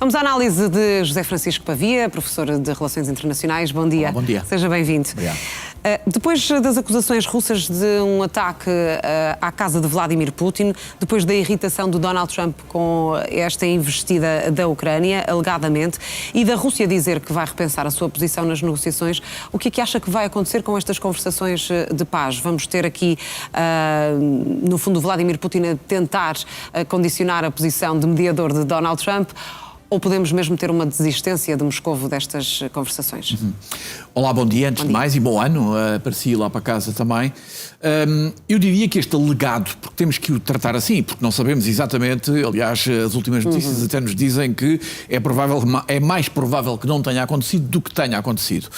Vamos à análise de José Francisco Pavia, professor de Relações Internacionais. Bom dia. Olá, bom dia. Seja bem-vindo. Obrigado. Depois das acusações russas de um ataque à casa de Vladimir Putin, depois da irritação do Donald Trump com esta investida da Ucrânia, alegadamente, e da Rússia dizer que vai repensar a sua posição nas negociações, o que é que acha que vai acontecer com estas conversações de paz? Vamos ter aqui, no fundo, Vladimir Putin a tentar condicionar a posição de mediador de Donald Trump, ou podemos mesmo ter uma desistência de Moscovo destas conversações? Olá, bom dia, antes de mais, e bom ano para si lá para casa também. Eu diria que este alegado, porque temos que o tratar assim, porque não sabemos exatamente, aliás, as últimas notícias até nos dizem que é mais provável que não tenha acontecido do que tenha acontecido.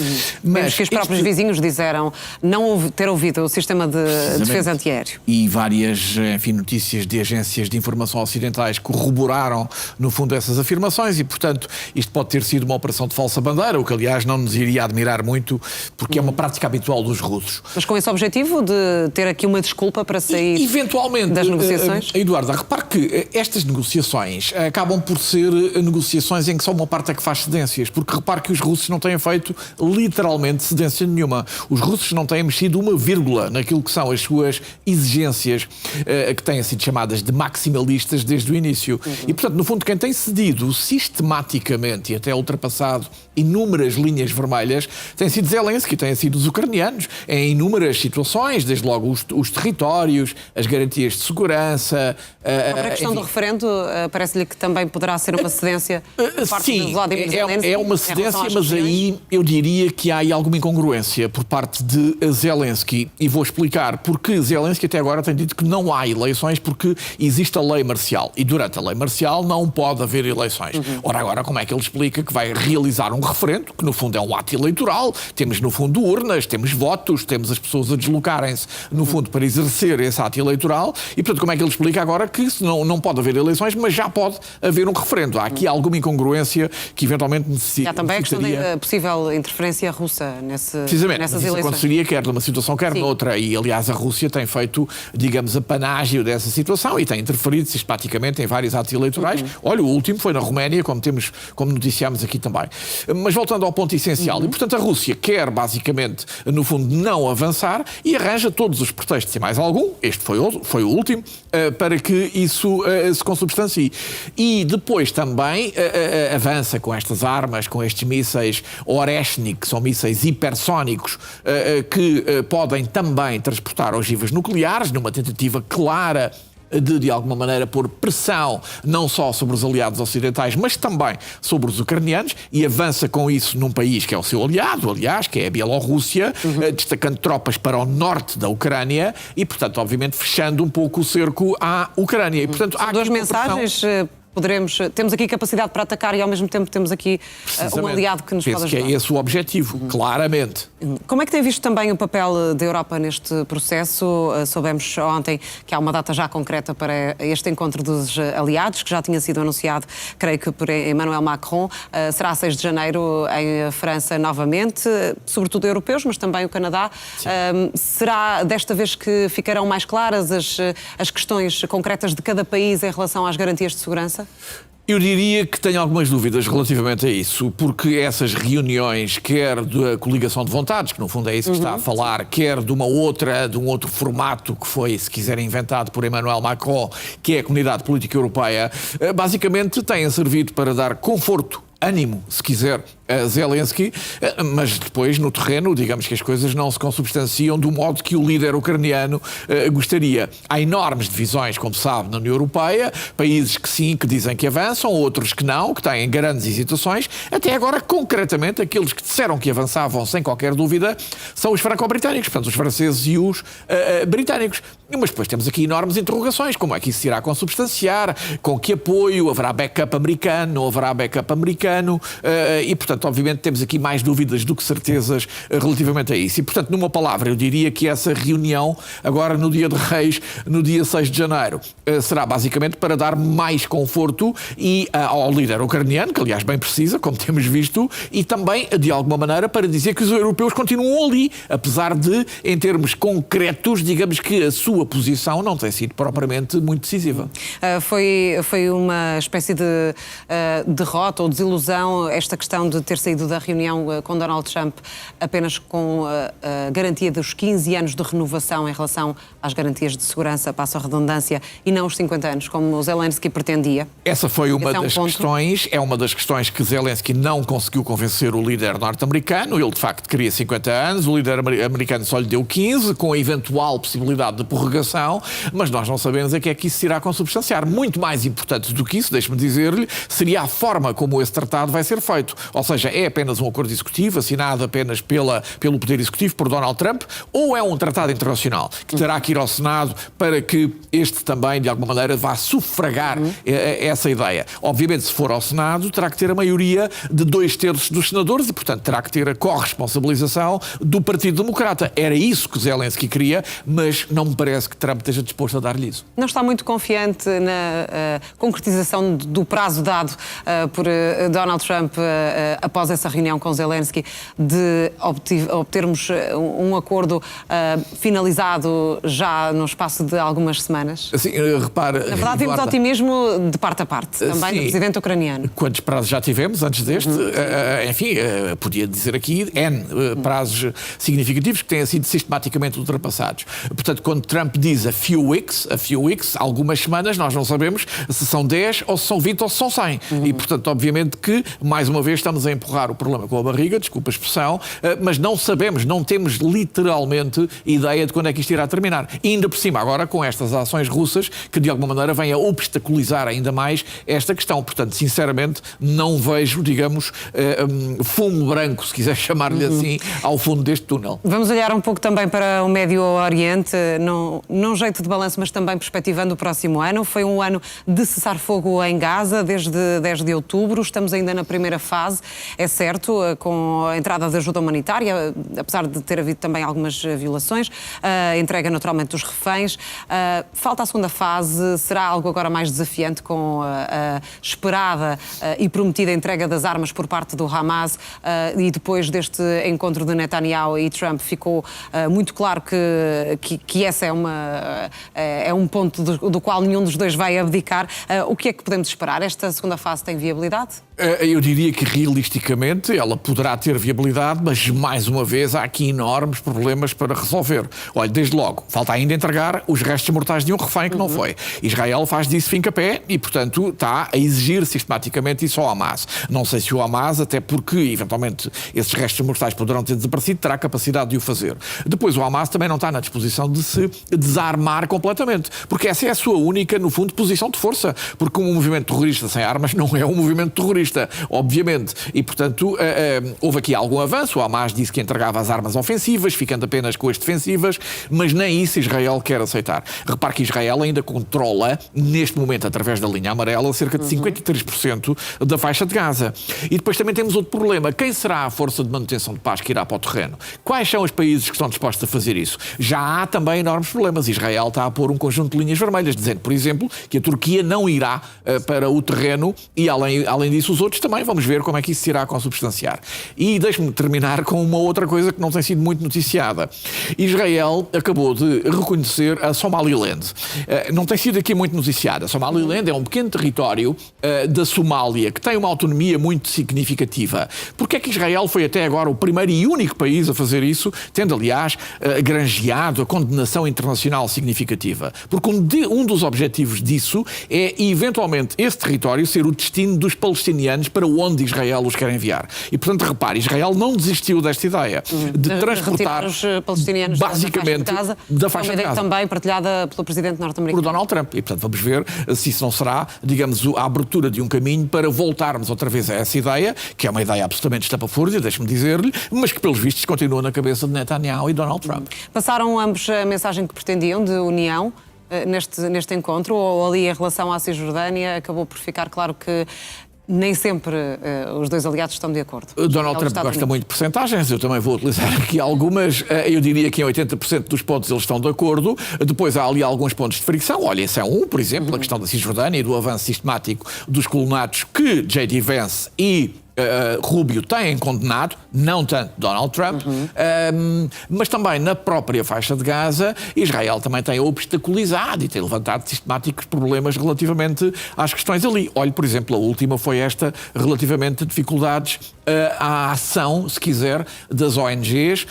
Mas que os próprios vizinhos disseram não ter ouvido o sistema de defesa antiaéreo. E várias, enfim, notícias de agências de informação ocidentais corroboraram, no fundo, essas afirmações e, portanto, isto pode ter sido uma operação de falsa bandeira, o que, aliás, não nos iria admirar muito, porque é uma prática habitual dos russos. Mas com esse objetivo de ter aqui uma desculpa para sair eventualmente, das negociações? Eduardo, repare que estas negociações acabam por ser negociações em que só uma parte é que faz cedências, porque repare que os russos não têm feito literalmente cedência nenhuma. Os russos não têm mexido uma vírgula naquilo que são as suas exigências, que têm sido chamadas de maximalistas desde o início. E, portanto, no fundo, quem tem cedido sistematicamente e até ultrapassado inúmeras linhas vermelhas tem sido Zelensky, têm sido os ucranianos, em inúmeras situações, desde logo os territórios, as garantias de segurança. A questão do referendo, parece-lhe que também poderá ser uma cedência por parte de Vladimir Zelensky? É uma cedência, mas aí eu diria que há aí alguma incongruência por parte de Zelensky, e vou explicar, porque Zelensky até agora tem dito que não há eleições porque existe a lei marcial, e durante a lei marcial não pode haver eleições. Ora, agora como é que ele explica que vai realizar um referendo, que no fundo é um ato eleitoral, temos no fundo urnas, temos votos, temos as pessoas a deslocarem-se no fundo para exercer esse ato eleitoral, e portanto como é que ele explica agora que não pode haver eleições, mas já pode haver um referendo? Há aqui alguma incongruência que eventualmente necessitaria... Há também a questão da possível interferência russa nessas eleições. Isso aconteceria quer numa situação, quer noutra, e aliás a Rússia tem feito, digamos, a panágio dessa situação e tem interferido sistematicamente em vários atos eleitorais. Olha, o último foi na Roménia, como noticiámos aqui também. Mas voltando ao ponto essencial, e portanto a Rússia quer basicamente, no fundo, não avançar e arranja todos os pretextos e mais algum, este foi o último, para que isso se consubstancie. E depois também avança com estas armas, com estes mísseis Oreshnik, que são mísseis hipersónicos, que podem também transportar ogivas nucleares, numa tentativa clara de alguma maneira pôr pressão não só sobre os aliados ocidentais, mas também sobre os ucranianos, e avança com isso num país que é o seu aliado, aliás, que é a Bielorrússia, destacando tropas para o norte da Ucrânia e, portanto, obviamente, fechando um pouco o cerco à Ucrânia. E, portanto, há duas mensagens... Temos aqui capacidade para atacar e ao mesmo tempo temos aqui um aliado que nos pode ajudar. Penso que é esse o objetivo, claramente. Como é que tem visto também o papel da Europa neste processo? Soubemos ontem que há uma data já concreta para este encontro dos aliados, que já tinha sido anunciado, creio que por Emmanuel Macron. Será a 6 de janeiro em França novamente, sobretudo europeus, mas também o Canadá. Será desta vez que ficarão mais claras as questões concretas de cada país em relação às garantias de segurança? Eu diria que tenho algumas dúvidas relativamente a isso, porque essas reuniões, quer da coligação de vontades, que no fundo é isso que está a falar, quer de um outro formato que foi, se quiserem, inventado por Emmanuel Macron, que é a Comunidade Política Europeia, basicamente têm servido para dar conforto, ânimo, se quiser, a Zelensky, mas depois, no terreno, digamos que as coisas não se consubstanciam do modo que o líder ucraniano gostaria. Há enormes divisões, como sabe, na União Europeia, países que sim, que dizem que avançam, outros que não, que têm grandes hesitações. Até agora, concretamente, aqueles que disseram que avançavam sem qualquer dúvida são os franco-britânicos, portanto, os franceses e os britânicos. Mas depois temos aqui enormes interrogações, como é que isso se irá consubstanciar, com que apoio, haverá backup americano, não haverá backup americano, e, portanto, portanto, obviamente, temos aqui mais dúvidas do que certezas relativamente a isso. E, portanto, numa palavra, eu diria que essa reunião, agora no dia de Reis, no dia 6 de janeiro, será basicamente para dar mais conforto ao líder ucraniano, que aliás bem precisa, como temos visto, e também, de alguma maneira, para dizer que os europeus continuam ali, apesar de, em termos concretos, digamos que a sua posição não tem sido propriamente muito decisiva. Foi uma espécie de derrota ou desilusão esta questão de ter saído da reunião com Donald Trump apenas com a garantia dos 15 anos de renovação em relação às garantias de segurança, passo a redundância, e não os 50 anos, como o Zelensky pretendia? Essa foi uma das questões, é uma das questões que Zelensky não conseguiu convencer o líder norte-americano. Ele, de facto, queria 50 anos, o líder americano só lhe deu 15, com a eventual possibilidade de prorrogação, mas nós não sabemos a que é que isso se irá consubstanciar. Muito mais importante do que isso, deixe-me dizer-lhe, seria a forma como esse tratado vai ser feito. Ou seja, é apenas um acordo executivo, assinado apenas pelo Poder Executivo, por Donald Trump, ou é um tratado internacional que terá que ir ao Senado para que este também, de alguma maneira, vá sufragar essa ideia. Obviamente, se for ao Senado, terá que ter a maioria de 2/3 dos senadores e, portanto, terá que ter a corresponsabilização do Partido Democrata. Era isso que Zelensky queria, mas não me parece que Trump esteja disposto a dar-lhe isso. Não está muito confiante na concretização do prazo dado por Donald Trump após essa reunião com Zelensky de obtermos um acordo finalizado já no espaço de algumas semanas? Assim, repara... Na verdade, vimos otimismo de parte a parte, também do presidente ucraniano. Quantos prazos já tivemos antes deste? Enfim, podia dizer aqui N prazos significativos que têm sido sistematicamente ultrapassados. Portanto, quando Trump diz a few weeks, algumas semanas, nós não sabemos se são 10 ou se são 20 ou se são 100. E, portanto, obviamente que, mais uma vez, estamos a empurrar o problema com a barriga, desculpa a expressão, mas não sabemos, não temos literalmente ideia de quando é que isto irá terminar. E ainda por cima, agora com estas ações russas, que de alguma maneira vêm a obstaculizar ainda mais esta questão. Portanto, sinceramente, não vejo, digamos, fumo branco, se quiser chamar-lhe assim, ao fundo deste túnel. Vamos olhar um pouco também para o Médio Oriente, num jeito de balanço, mas também perspectivando o próximo ano. Foi um ano de cessar-fogo em Gaza, desde 10 de outubro. Estamos ainda na primeira fase, é certo, com a entrada de ajuda humanitária, apesar de ter havido também algumas violações, a entrega naturalmente dos reféns. Falta a segunda fase, será algo agora mais desafiante com a esperada e prometida entrega das armas por parte do Hamas, e depois deste encontro de Netanyahu e Trump ficou muito claro que essa é um ponto do qual nenhum dos dois vai abdicar. O que é que podemos esperar? Esta segunda fase tem viabilidade? Eu diria que realisticamente ela poderá ter viabilidade, mas mais uma vez há aqui enormes problemas para resolver. Olha, desde logo, falta ainda entregar os restos mortais de um refém que não foi. Israel faz disso fim-capé e, portanto, está a exigir sistematicamente isso ao Hamas. Não sei se o Hamas, até porque, eventualmente, esses restos mortais poderão ter desaparecido, terá capacidade de o fazer. Depois, o Hamas também não está na disposição de se desarmar completamente, porque essa é a sua única, no fundo, posição de força. Porque um movimento terrorista sem armas não é um movimento terrorista, obviamente. E, portanto, houve aqui algum avanço. O Hamas disse que entregava as armas ofensivas, ficando apenas com as defensivas, mas nem isso Israel quer aceitar. Repare que Israel ainda controla, neste momento, através da linha amarela, cerca de 53% da faixa de Gaza. E depois também temos outro problema. Quem será a força de manutenção de paz que irá para o terreno? Quais são os países que estão dispostos a fazer isso? Já há também enormes problemas. Israel está a pôr um conjunto de linhas vermelhas, dizendo, por exemplo, que a Turquia não irá para o terreno e, além disso, os outros também. Vamos ver como é que isso se irá consubstanciar. E deixe-me terminar com uma outra coisa que não tem sido muito noticiada. Israel acabou de reconhecer a Somaliland. Não tem sido aqui muito noticiada. A Somaliland é um pequeno território da Somália que tem uma autonomia muito significativa. Porque é que Israel foi até agora o primeiro e único país a fazer isso, tendo, aliás, granjeado a condenação internacional significativa? Porque um dos objetivos disso é, eventualmente, esse território ser o destino dos palestinianos para onde Israel os quer enviar. E, portanto, repare, Israel não desistiu desta ideia de transportar os palestinianos basicamente da faixa de Gaza. Também partilhada pelo presidente norte-americano. Por Donald Trump. E, portanto, vamos ver se isso não será, digamos, a abertura de um caminho para voltarmos outra vez a essa ideia, que é uma ideia absolutamente estapafúrdia, deixe-me dizer-lhe, mas que, pelos vistos, continua na cabeça de Netanyahu e Donald Trump. Passaram ambos a mensagem que pretendiam de união neste encontro, ou ali em relação à Cisjordânia acabou por ficar claro que nem sempre os dois aliados estão de acordo. Donald Trump gosta muito de percentagens, eu também vou utilizar aqui algumas. Eu diria que em 80% dos pontos eles estão de acordo. Depois há ali alguns pontos de fricção. Olha, esse é um, por exemplo, a questão da Cisjordânia e do avanço sistemático dos colonatos que J.D. Vance e Rubio têm condenado, não tanto Donald Trump, mas também na própria faixa de Gaza, Israel também tem obstaculizado e tem levantado sistemáticos problemas relativamente às questões ali. Olhe, por exemplo, a última foi esta relativamente a dificuldades à ação, se quiser, das ONGs,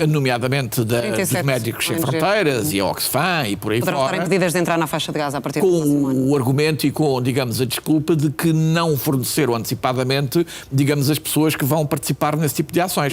nomeadamente dos Médicos Sem Fronteiras e a Oxfam e por aí Poderão fora. Estar impedidas de entrar na faixa de Gaza a partir do próximo ano. Com o argumento e com, digamos, a desculpa de que não forneceram antecipadamente, digamos, as pessoas que vão participar nesse tipo de ações.